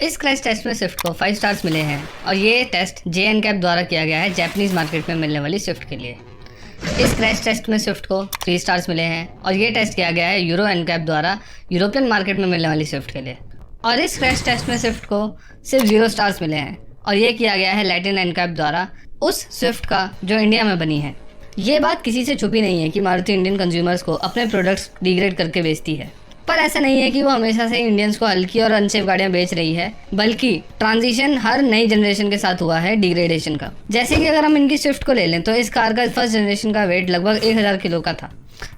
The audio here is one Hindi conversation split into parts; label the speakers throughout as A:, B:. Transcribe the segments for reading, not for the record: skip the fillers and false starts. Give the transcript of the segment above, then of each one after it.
A: इस क्रैश टेस्ट में स्विफ्ट को 5 स्टार्स मिले हैं और ये टेस्ट JNCAP द्वारा किया गया है जापानीज़ मार्केट में मिलने वाली स्विफ्ट के लिए। इस क्रैश टेस्ट में स्विफ्ट को 3 स्टार्स मिले हैं और ये टेस्ट किया गया है यूरो NCAP द्वारा यूरोपियन मार्केट में मिलने वाली स्विफ्ट के लिए। और इस क्रैश टेस्ट में स्विफ्ट को सिर्फ 0 स्टार्स मिले हैं और ये किया गया है लैटिन NCAP द्वारा उस स्विफ्ट का जो इंडिया में बनी है। ये बात किसी से छुपी नहीं है कि मारुति इंडियन कंज्यूमर्स को अपने प्रोडक्ट्स डिग्रेड करके बेचती है, पर ऐसा नहीं है कि वो हमेशा से इंडियंस को हल्की और अनसेफ गाड़ियां बेच रही है, बल्कि ट्रांजिशन हर नई जनरेशन के साथ हुआ है डिग्रेडेशन का। जैसे कि अगर हम इनकी स्विफ्ट को ले लें तो इस कार का फर्स्ट जनरेशन का वेट लगभग 1000 किलो का था,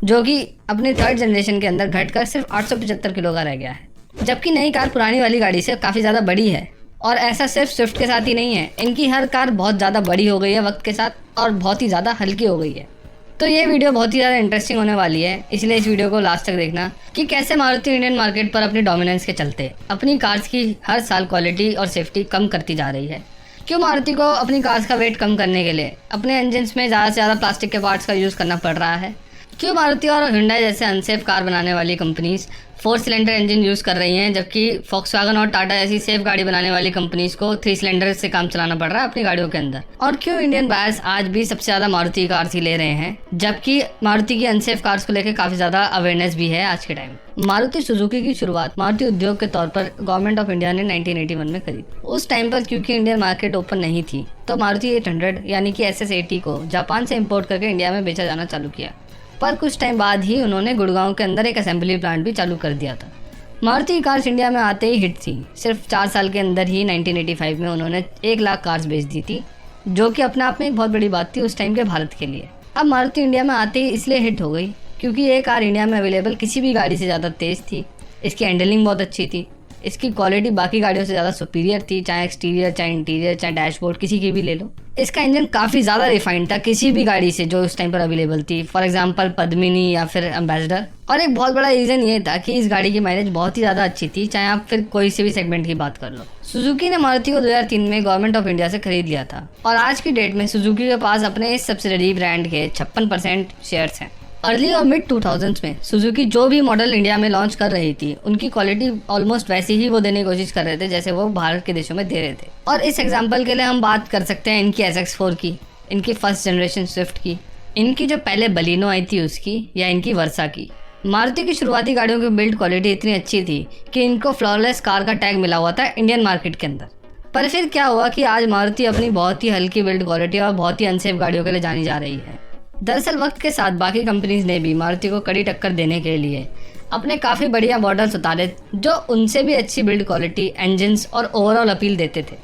A: जो कि अपनी थर्ड जनरेशन के अंदर घटकर सिर्फ 875 किलो का रह गया है। जबकि नई कार पुरानी वाली गाड़ी से काफ़ी ज़्यादा बड़ी है और ऐसा सिर्फ स्विफ्ट के साथ ही नहीं है, इनकी हर कार बहुत ज़्यादा बड़ी हो गई है वक्त के साथ और बहुत ही ज़्यादा हल्की हो गई है। तो ये वीडियो बहुत ही ज़्यादा इंटरेस्टिंग होने वाली है, इसलिए इस वीडियो को लास्ट तक देखना कि कैसे मारुति इंडियन मार्केट पर अपनी डोमिनेंस के चलते अपनी कार्स की हर साल क्वालिटी और सेफ्टी कम करती जा रही है। क्यों मारुति को अपनी कार्स का वेट कम करने के लिए अपने इंजन्स में ज़्यादा से ज़्यादा प्लास्टिक के पार्ट्स का यूज़ करना पड़ रहा है। क्यों मारुति और हुंडई जैसे अनसेफ कार बनाने वाली कंपनीज 4 सिलेंडर इंजन यूज़ कर रही हैं, जबकि फॉक्सवैगन और टाटा जैसी सेफ गाड़ी बनाने वाली कंपनीज को 3 सिलेंडर से काम चलाना पड़ रहा है अपनी गाड़ियों के अंदर। और क्यों इंडियन बायर्स आज भी सबसे ज़्यादा मारुति कार्स ही ले रहे हैं, जबकि मारुति की अनसेफ कार्स को लेकर काफ़ी ज़्यादा अवेयरनेस भी है आज के टाइम। मारुति सुजुकी की शुरुआत मारुति उद्योग के तौर पर गवर्नमेंट ऑफ इंडिया ने 1981 में करी। उस टाइम पर क्योंकि इंडियन मार्केट ओपन नहीं थी तो मारुति 800 यानी कि SS80 को जापान से इम्पोर्ट करके इंडिया में बेचा जाना चालू किया, पर कुछ टाइम बाद ही उन्होंने गुड़गांव के अंदर एक असेंबली प्लांट भी चालू कर दिया था। मारुति कार्स इंडिया में आते ही हिट थी। सिर्फ 4 साल के अंदर ही 1985 में उन्होंने 1 लाख कार्स बेच दी थी, जो कि अपने आप में एक बहुत बड़ी बात थी उस टाइम के भारत के लिए। अब मारुति इंडिया में आते ही इसलिए हिट हो गई क्योंकि ये कार इंडिया में अवेलेबल किसी भी गाड़ी से ज़्यादा तेज़ थी, इसकी हैंडलिंग बहुत अच्छी थी, इसकी क्वालिटी बाकी गाड़ियों से ज़्यादा सुपीरियर थी, चाहे एक्सटीरियर चाहे इंटीरियर चाहे डैशबोर्ड किसी की भी ले लो। इसका इंजन काफ़ी ज़्यादा रिफाइंड था किसी भी गाड़ी से जो उस टाइम पर अवेलेबल थी, फॉर एग्जांपल पद्मिनी या फिर एम्बेसडर। और एक बहुत बड़ा रीज़न ये था कि इस गाड़ी की माइलेज बहुत ही ज़्यादा अच्छी थी, चाहे आप फिर कोई से भी सेगमेंट की बात कर लो। सुजुकी ने मारुति को 2003 में गवर्नमेंट ऑफ इंडिया से खरीद लिया था और आज की डेट में सुजुकी के पास अपने इस सब्सिडरी ब्रांड के 56% शेयर्स हैं। अर्ली और मिड 2000s में सुजुकी जो भी मॉडल इंडिया में लॉन्च कर रही थी उनकी क्वालिटी ऑलमोस्ट वैसी ही वो देने की कोशिश कर रहे थे जैसे वो भारत के देशों में दे रहे थे। और इस एग्जांपल के लिए हम बात कर सकते हैं इनकी SX4 की, इनकी फर्स्ट जनरेशन स्विफ्ट की, इनकी जो पहले बलिनो आई थी उसकी, या इनकी वर्सा की। मारुति की शुरुआती गाड़ियों की बिल्ड क्वालिटी इतनी अच्छी थी कि इनको फ्लॉलेस कार का टैग मिला हुआ था इंडियन मार्केट के अंदर। पर फिर क्या हुआ कि आज मारुति अपनी बहुत ही हल्की बिल्ड क्वालिटी और बहुत ही अनसेफ गाड़ियों के लिए जानी जा रही है। दरअसल वक्त के साथ बाकी कंपनीज ने भी मारुति को कड़ी टक्कर देने के लिए अपने काफ़ी बढ़िया मॉडल्स उतारे जो उनसे भी अच्छी बिल्ड क्वालिटी, इंजन्स और ओवरऑल अपील देते थे।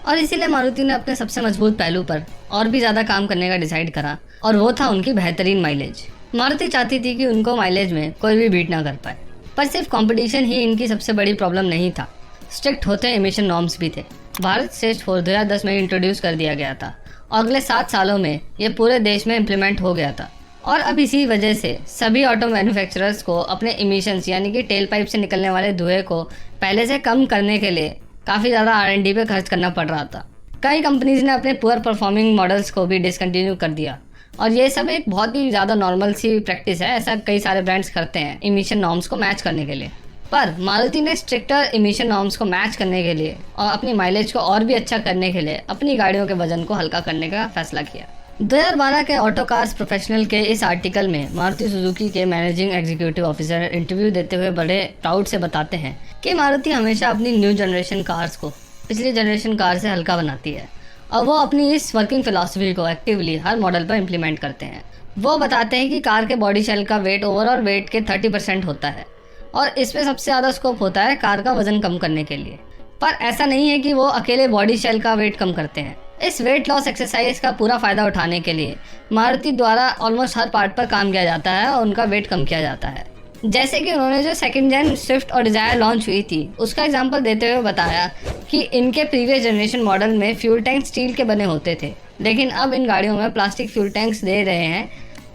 A: और इसीलिए मारुति ने अपने सबसे मजबूत पहलू पर और भी ज़्यादा काम करने का डिसाइड करा और वो था उनकी बेहतरीन माइलेज। मारुति चाहती थी कि उनको माइलेज में कोई भी बीट ना कर पाए, पर सिर्फ कॉम्पिटिशन ही इनकी सबसे बड़ी प्रॉब्लम नहीं था, स्ट्रिक्ट होते एमिशन नॉर्म्स भी थे। भारत स्टेज 4 2010 में इंट्रोड्यूस कर दिया गया था और अगले 7 सालों में ये पूरे देश में इम्प्लीमेंट हो गया था। और अब इसी वजह से सभी ऑटो मैन्युफैक्चरर्स को अपने इमिशंस यानी कि टेल पाइप से निकलने वाले धुएं को पहले से कम करने के लिए काफ़ी ज़्यादा R&D पे खर्च करना पड़ रहा था। कई कंपनीज ने अपने पुअर परफॉर्मिंग मॉडल्स को भी डिसकंटिन्यू कर दिया और ये सब एक बहुत ही ज़्यादा नॉर्मल सी प्रैक्टिस है, ऐसा कई सारे ब्रांड्स करते हैं इमिशन नॉर्म्स को मैच करने के लिए। पर मारुति ने स्ट्रिक्टर इमिशन नॉर्म्स को मैच करने के लिए और अपनी माइलेज को और भी अच्छा करने के लिए अपनी गाड़ियों के वजन को हल्का करने का फैसला किया। 2012 के ऑटो कार्स प्रोफेशनल के इस आर्टिकल में मारुति सुजुकी के मैनेजिंग एग्जीक्यूटिव ऑफिसर इंटरव्यू देते हुए बड़े प्राउड से बताते हैं कि मारुति हमेशा अपनी न्यू जनरेशन कार्स को पिछली जनरेशन कार से हल्का बनाती है और वो अपनी इस वर्किंग फिलॉसफी को एक्टिवली हर मॉडल पर इम्प्लीमेंट करते हैं। वो बताते हैं कि कार के बॉडी शेल का वेट ओवरऑल वेट के 30% होता है और इसमें सबसे ज़्यादा स्कोप होता है कार का वजन कम करने के लिए। पर ऐसा नहीं है कि वो अकेले बॉडी शेल का वेट कम करते हैं। इस वेट लॉस एक्सरसाइज का पूरा फ़ायदा उठाने के लिए मारुति द्वारा ऑलमोस्ट हर पार्ट पर काम किया जाता है और उनका वेट कम किया जाता है। जैसे कि उन्होंने जो सेकंड जेन स्विफ्ट और डिज़ायर लॉन्च हुई थी उसका एग्जांपल देते हुए बताया कि इनके प्रीवियस जनरेशन मॉडल में फ्यूल टैंक स्टील के बने होते थे, लेकिन अब इन गाड़ियों में प्लास्टिक फ्यूल टैंक्स दे रहे हैं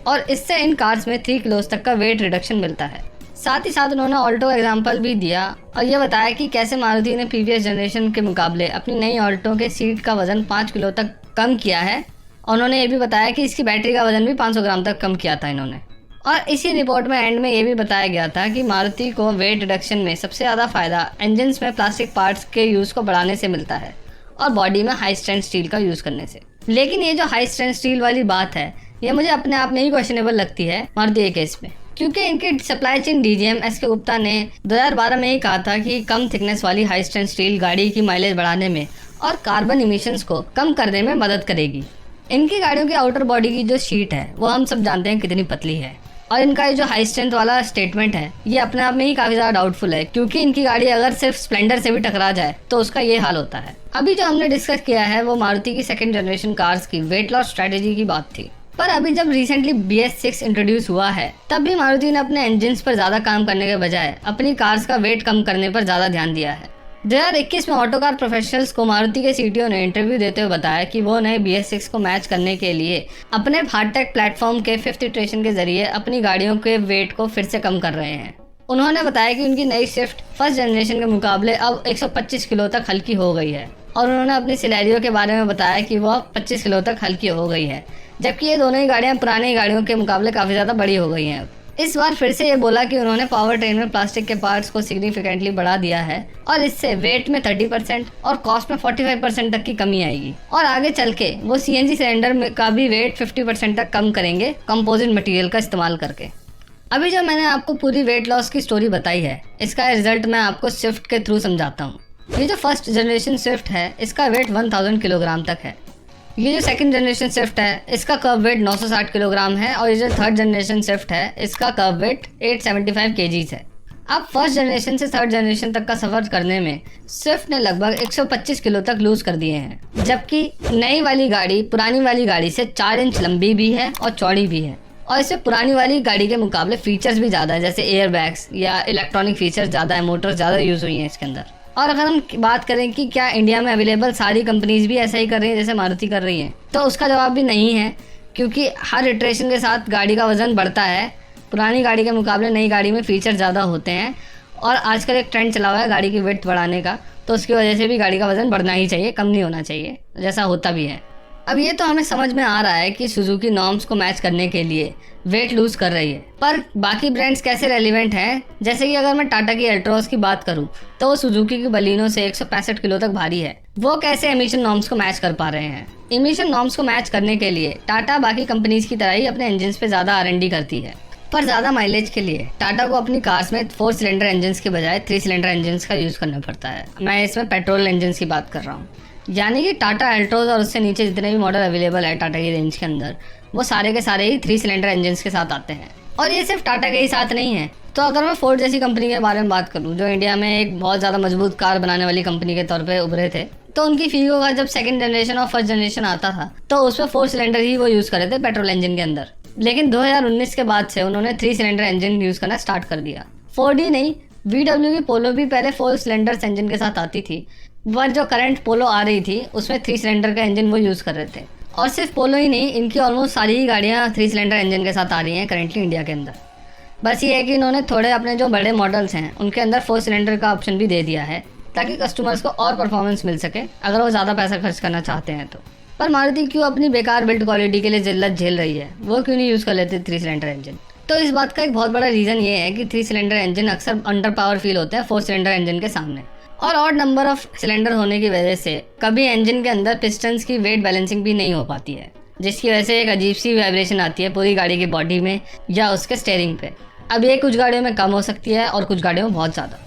A: और इससे इन कार्स में 3 किलोज तक का वेट रिडक्शन मिलता है। साथ ही साथ उन्होंने ऑल्टो एग्जाम्पल भी दिया और ये बताया कि कैसे मारुति ने प्रीवियस जनरेशन के मुकाबले अपनी नई ऑल्टो के सीट का वजन 5 किलो तक कम किया है। उन्होंने ये भी बताया कि इसकी बैटरी का वजन भी 500 ग्राम तक कम किया था इन्होंने। और इसी रिपोर्ट में एंड में ये भी बताया गया था कि मारुति को वेट रिडक्शन में सबसे ज़्यादा फायदा इंजन्स में प्लास्टिक पार्ट्स के यूज़ को बढ़ाने से मिलता है और बॉडी में हाई स्ट्रेंथ स्टील का यूज़ करने से। लेकिन ये जो हाई स्ट्रेंथ स्टील वाली बात है, ये मुझे अपने आप में ही क्वेश्चनेबल लगती है मारुति के केस में, क्योंकि इनके सप्लाई चेन डीजीएम एस के गुप्ता ने 2012 में ही कहा था कि कम थिकनेस वाली हाई स्ट्रेंथ स्टील गाड़ी की माइलेज बढ़ाने में और कार्बन इमिशंस को कम करने में मदद करेगी। इनकी गाड़ियों की आउटर बॉडी की जो शीट है वो हम सब जानते हैं कितनी पतली है, और इनका ये जो हाई स्ट्रेंथ वाला स्टेटमेंट है ये अपने आप में ही काफ़ी ज़्यादा डाउटफुल है, क्योंकि इनकी गाड़ी अगर सिर्फ स्प्लेंडर से भी टकरा जाए तो उसका ये हाल होता है। अभी जो हमने डिस्कस किया है वो मारुति की सेकंड जनरेशन कार्स की वेट लॉस स्ट्रेटेजी की बात थी, पर अभी जब रिसेंटली BS6 इंट्रोड्यूस हुआ है तब भी मारुति ने अपने इंजन्स पर ज़्यादा काम करने के बजाय अपनी कार्स का वेट कम करने पर ज़्यादा ध्यान दिया है। 2021 में ऑटो कार प्रोफेशनल्स को मारुति के CTO ने इंटरव्यू देते हुए बताया कि वो नए BS6 को मैच करने के लिए अपने हार्टेक प्लेटफॉर्म के 5th इटरेशन के जरिए अपनी गाड़ियों के वेट को फिर से कम कर रहे हैं। उन्होंने बताया कि उनकी नई स्विफ्ट फर्स्ट जनरेशन के मुकाबले अब 125 किलो तक हल्की हो गई है, और उन्होंने अपनी सिनेरियो के बारे में बताया कि वह 25 किलो तक हल्की हो गई है, जबकि ये दोनों ही गाड़ियाँ पुरानी गाड़ियों के मुकाबले काफ़ी ज़्यादा बड़ी हो गई हैं। इस बार फिर से ये बोला कि उन्होंने पावर ट्रेन में प्लास्टिक के पार्ट्स को सिग्निफिकेंटली बढ़ा दिया है और इससे वेट में 30% और कॉस्ट में 45% तक की कमी आएगी, और आगे चल के वो CNG सिलेंडर का भी वेट 50% तक कम करेंगे कंपोजिट मटेरियल का इस्तेमाल करके। अभी जो मैंने आपको पूरी वेट लॉस की स्टोरी बताई है, इसका रिजल्ट मैं आपको स्विफ्ट के थ्रू समझाता हूँ। ये जो फर्स्ट जनरेशन स्विफ्ट है इसका वेट 1000 किलोग्राम तक है। ये जो सेकंड जनरेशन स्विफ्ट है इसका कर्व वेट 960 किलोग्राम है, और ये जो थर्ड जनरेशन स्विफ्ट है इसका कर्व वेट 875 kgs है। अब फर्स्ट जनरेशन से थर्ड जनरेशन तक का सफर करने में स्विफ्ट ने लगभग 125 किलो तक लूज कर दिए हैं, जबकि नई वाली गाड़ी पुरानी वाली गाड़ी से 4 इंच लंबी भी है और चौड़ी भी है, और इससे पुरानी वाली गाड़ी के मुकाबले फीचर्स भी ज़्यादा है, जैसे एयर बैग्स या इलेक्ट्रॉनिक फीचर्स ज़्यादा है, मोटर्स ज़्यादा यूज़ हुई हैं इसके अंदर। और अगर हम बात करें कि क्या इंडिया में अवेलेबल सारी कंपनीज भी ऐसा ही कर रही हैं जैसे मारुति कर रही है, तो उसका जवाब भी नहीं है, क्योंकि हर इटरेशन के साथ गाड़ी का वजन बढ़ता है। पुरानी गाड़ी के मुकाबले नई गाड़ी में फीचर ज़्यादा होते हैं, और आजकल एक ट्रेंड चला हुआ है गाड़ी की वेट बढ़ाने का, तो उसकी वजह से भी गाड़ी का वजन बढ़ना ही चाहिए, कम नहीं होना चाहिए, जैसा होता भी है। अब ये तो हमें समझ में आ रहा है कि सुजुकी नॉर्म्स को मैच करने के लिए वेट लूज कर रही है, पर बाकी ब्रांड्स कैसे रेलिवेंट हैं? जैसे कि अगर मैं टाटा की अल्ट्रोस की बात करूं तो वो सुजुकी की बलिनो से 165 किलो तक भारी है। वो कैसे एमिशन नॉर्म्स को मैच कर पा रहे हैं? एमिशन नॉर्म्स को मैच करने के लिए टाटा बाकी कंपनीज की तरह ही अपने इंजन पे ज़्यादा R&D करती है, पर ज़्यादा माइलेज के लिए टाटा को अपनी कार्स में 4 सिलेंडर इंजन के बजाय 3 सिलेंडर इंजन का यूज़ करना पड़ता है। मैं इसमें पेट्रोल इंजन की बात कर रहा हूँ, यानी कि टाटा अल्ट्रोज और उससे नीचे जितने भी मॉडल अवेलेबल है टाटा की रेंज के अंदर, वो सारे के सारे ही 3 सिलेंडर इंजन के साथ आते हैं। और ये सिर्फ टाटा के ही साथ नहीं है, तो अगर मैं फोर्ड जैसी कंपनी के बारे में बात करूँ जो इंडिया में एक बहुत ज़्यादा मजबूत कार बनाने वाली कंपनी के तौर पे उभरे थे, तो उनकी फीगो का जब सेकंड जनरेशन और फर्स्ट जनरेशन आता था तो उसमें 4 सिलेंडर ही वो यूज़ कर रहे थे पेट्रोल इंजन के अंदर, लेकिन 2019 के बाद से उन्होंने 3 सिलेंडर इंजन यूज़ करना स्टार्ट कर दिया। फोर्ड ही नहीं, VW की पोलो भी पहले 4 सिलेंडर इंजन के साथ आती थी, पर जो करंट पोलो आ रही थी उसमें 3 सिलेंडर का इंजन वो यूज़ कर रहे थे। और सिर्फ पोलो ही नहीं, इनकी ऑलमोस्ट सारी ही गाड़ियाँ 3 सिलेंडर इंजन के साथ आ रही हैं करेंटली इंडिया के अंदर। बस ये है कि इन्होंने थोड़े अपने जो बड़े मॉडल्स हैं उनके अंदर 4 सिलेंडर का ऑप्शन भी दे दिया है, ताकि कस्टमर्स को और परफॉर्मेंस मिल सके अगर वो ज़्यादा पैसा खर्च करना चाहते हैं तो। पर मारुति क्यों अपनी बेकार बिल्ड क्वालिटी के लिए जिल्लत झेल रही है? वो क्यों नहीं यूज़ कर लेते 3 सिलेंडर इंजन? तो इस बात का एक बहुत बड़ा रीज़न ये है कि 3 सिलेंडर इंजन अक्सर अंडर पावर फील होते हैं 4 सिलेंडर इंजन के सामने, और ऑड नंबर ऑफ सिलेंडर होने की वजह से कभी इंजन के अंदर पिस्टन्स की वेट बैलेंसिंग भी नहीं हो पाती है, जिसकी वजह से एक अजीब सी वाइब्रेशन आती है पूरी गाड़ी की बॉडी में या उसके स्टीयरिंग पे। अब ये कुछ गाड़ियों में कम हो सकती है और कुछ गाड़ियों में बहुत ज़्यादा।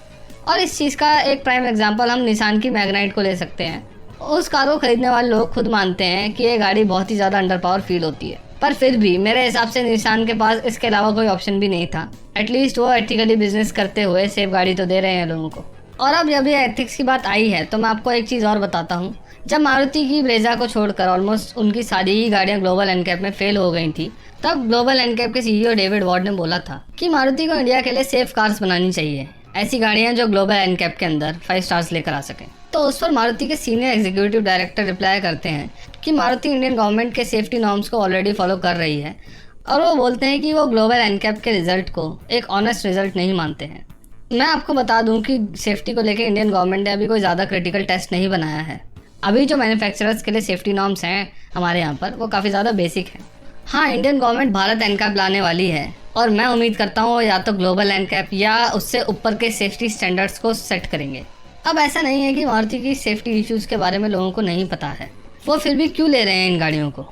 A: और इस चीज़ का एक प्राइम एग्जांपल हम निसान की मैग्नाइट को ले सकते हैं। उस कार को खरीदने वाले लोग खुद मानते हैं कि ये गाड़ी बहुत ही ज़्यादा अंडर पावर फील होती है, पर फिर भी मेरे हिसाब से निसान के पास इसके अलावा कोई ऑप्शन भी नहीं था। एटलीस्ट वो एथिकली बिजनेस करते हुए सेफ गाड़ी तो दे रहे हैं लोगों को। और अब जब ये एथिक्स की बात आई है तो मैं आपको एक चीज़ और बताता हूँ। जब मारुति की ब्रेजा को छोड़कर ऑलमोस्ट उनकी सारी ही गाड़ियाँ ग्लोबल एनकैप में फेल हो गई थी, तब ग्लोबल एनकैप के CEO डेविड वार्ड ने बोला था कि मारुति को इंडिया के लिए सेफ कार्स बनानी चाहिए, ऐसी गाड़ियाँ जो ग्लोबल एनकैप के अंदर 5 स्टार्स लेकर आ सकें। तो उस पर मारुति के सीनियर एग्जीक्यूटिव डायरेक्टर रिप्लाई करते हैं कि मारुति इंडियन गवर्नमेंट के सेफ्टी नॉर्म्स को ऑलरेडी फॉलो कर रही है, और वो बोलते हैं कि वो ग्लोबल एनकैप के रिजल्ट को एक ऑनेस्ट रिजल्ट नहीं मानते हैं। मैं आपको बता दूं कि सेफ्टी को लेकर इंडियन गवर्नमेंट ने अभी कोई ज़्यादा क्रिटिकल टेस्ट नहीं बनाया है। अभी जो मैन्युफैक्चरर्स के लिए सेफ्टी नॉर्म्स हैं हमारे यहाँ पर वो काफ़ी ज़्यादा बेसिक हैं, हाँ, इंडियन गवर्नमेंट भारत एनकैप लाने वाली है और मैं उम्मीद करता हूँ या तो ग्लोबल एनकैप या उससे ऊपर के सेफ्टी स्टैंडर्ड्स को सेट करेंगे। अब ऐसा नहीं है कि मारुति की सेफ्टी इश्यूज़ के बारे में लोगों को नहीं पता है, वो फिर भी क्यों ले रहे हैं इन गाड़ियों को।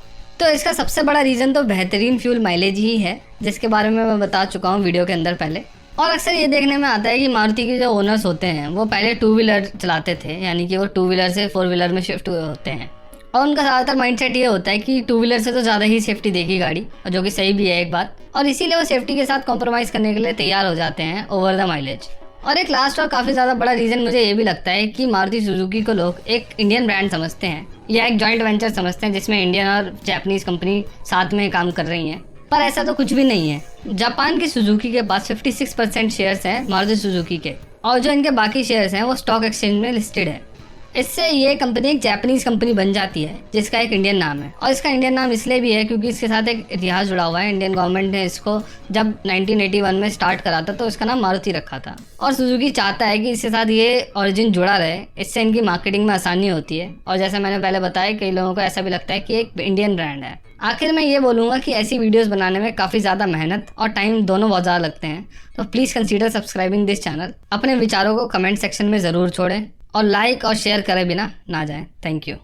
A: तो इसका सबसे बड़ा रीज़न तो बेहतरीन फ्यूल माइलेज ही है, जिसके बारे में मैं बता चुका हूँ वीडियो के अंदर पहले। और अक्सर ये देखने में आता है कि मारुति के जो ओनर्स होते हैं वो पहले 2 व्हीलर चलाते थे, यानी कि वो 2 व्हीलर से 4 व्हीलर में शिफ्ट हुए होते हैं और उनका ज़्यादातर माइंडसेट ये होता है कि 2 व्हीलर से तो ज़्यादा ही सेफ्टी देगी गाड़ी, और जो कि सही भी है एक बात, और इसीलिए वो सेफ्टी के साथ कॉम्प्रोमाइज़ करने के लिए तैयार हो जाते हैं ओवर द माइलेज। और एक लास्ट और काफ़ी ज़्यादा बड़ा रीज़न मुझे ये भी लगता है कि मारुति सुजुकी को लोग एक इंडियन ब्रांड समझते हैं या एक जॉइंट वेंचर समझते हैं जिसमें इंडियन और जापानीज़ कंपनी साथ में काम कर रही हैं, पर ऐसा तो कुछ भी नहीं है। जापान की सुजुकी के पास 56% शेयर्स हैं मारुति सुजुकी के, और जो इनके बाकी शेयर्स हैं वो स्टॉक एक्सचेंज में लिस्टेड है। इससे ये कंपनी एक जापानीज़ कंपनी बन जाती है जिसका एक इंडियन नाम है, और इसका इंडियन नाम इसलिए भी है क्योंकि इसके साथ एक इतिहास जुड़ा हुआ है। इंडियन गवर्नमेंट ने इसको जब 1981 में स्टार्ट करा था तो इसका नाम मारुति रखा था, और सुजुकी चाहता है कि इसके साथ ये ओरिजिन जुड़ा रहे, इससे इनकी मार्केटिंग में आसानी होती है। और जैसा मैंने पहले बताया, कई लोगों को ऐसा भी लगता है कि एक इंडियन ब्रांड है। आखिर में ये बोलूँगा कि ऐसी वीडियोस बनाने में काफ़ी ज़्यादा मेहनत और टाइम दोनों बहुत ज़्यादा लगते हैं, तो please consider subscribing this channel. अपने विचारों को कमेंट सेक्शन में ज़रूर छोड़ें और लाइक और शेयर करे बिना ना जाएं। Thank you.